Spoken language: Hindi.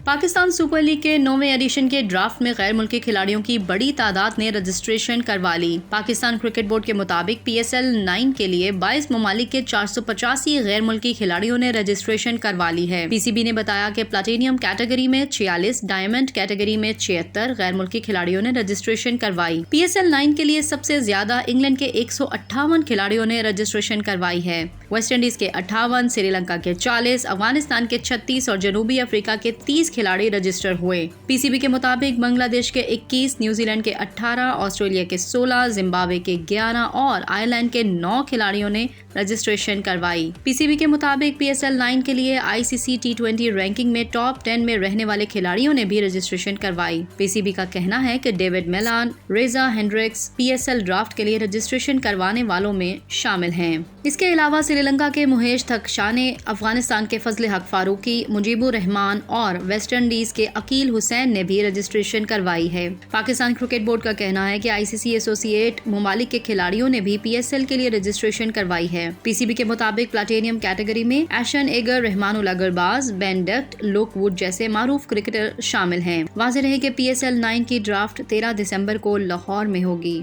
पाकिस्तान सुपर लीग के 9वें एडिशन के ड्राफ्ट में गैर मुल्की खिलाड़ियों की बड़ी तादाद ने रजिस्ट्रेशन करवा ली। पाकिस्तान क्रिकेट बोर्ड के मुताबिक PSL 9 के लिए 22 ममालिक के 485 गैर मुल्की खिलाड़ियों ने रजिस्ट्रेशन करवा ली है। PCB ने बताया कि प्लेटिनियम कैटेगरी में 46, डायमंड कैटेगरी में 76 गैर मुल्की खिलाड़ियों ने रजिस्ट्रेशन करवाई। PSL 9 के लिए सबसे ज्यादा इंग्लैंड के 158 खिलाड़ियों ने रजिस्ट्रेशन करवाई है। वेस्ट इंडीज के 58, श्रीलंका के 40, अफगानिस्तान के 36 और जनूबी अफ्रीका के 30 खिलाड़ी रजिस्टर हुए। PCB के मुताबिक बांग्लादेश के 21, न्यूजीलैंड के 18, ऑस्ट्रेलिया के 16, जिम्बाब्वे के 11 और आयरलैंड के 9 खिलाड़ियों ने रजिस्ट्रेशन करवाई। PCB के मुताबिक PSL 9 के लिए ICC T20 रैंकिंग में टॉप 10 में रहने वाले खिलाड़ियों ने भी रजिस्ट्रेशन करवाई। PCB का कहना है कि डेविड मेलान, रेजा हेंड्रिक्स PSL ड्राफ्ट के लिए रजिस्ट्रेशन करवाने वालों में शामिल हैं। इसके अलावा श्रीलंका के मुहेश थकशाने, अफगानिस्तान के फजल हक फारूकी, मुजीबुर रहमान और वेस्ट इंडीज के अकील हुसैन ने भी रजिस्ट्रेशन करवाई है। पाकिस्तान क्रिकेट बोर्ड का कहना है कि ICC एसोसिएट ममालिक के खिलाड़ियों ने भी PSL के लिए रजिस्ट्रेशन करवाई है। PCB के मुताबिक प्लेटिनियम कैटेगरी में Ashton Agar, Rahmanullah Gurbaz, Ben Duckett, Luke Wood जैसे मारूफ क्रिकेटर शामिल हैं। वाज़ेह रहे कि PSL 9 की ड्राफ्ट 13 दिसंबर को लाहौर में होगी।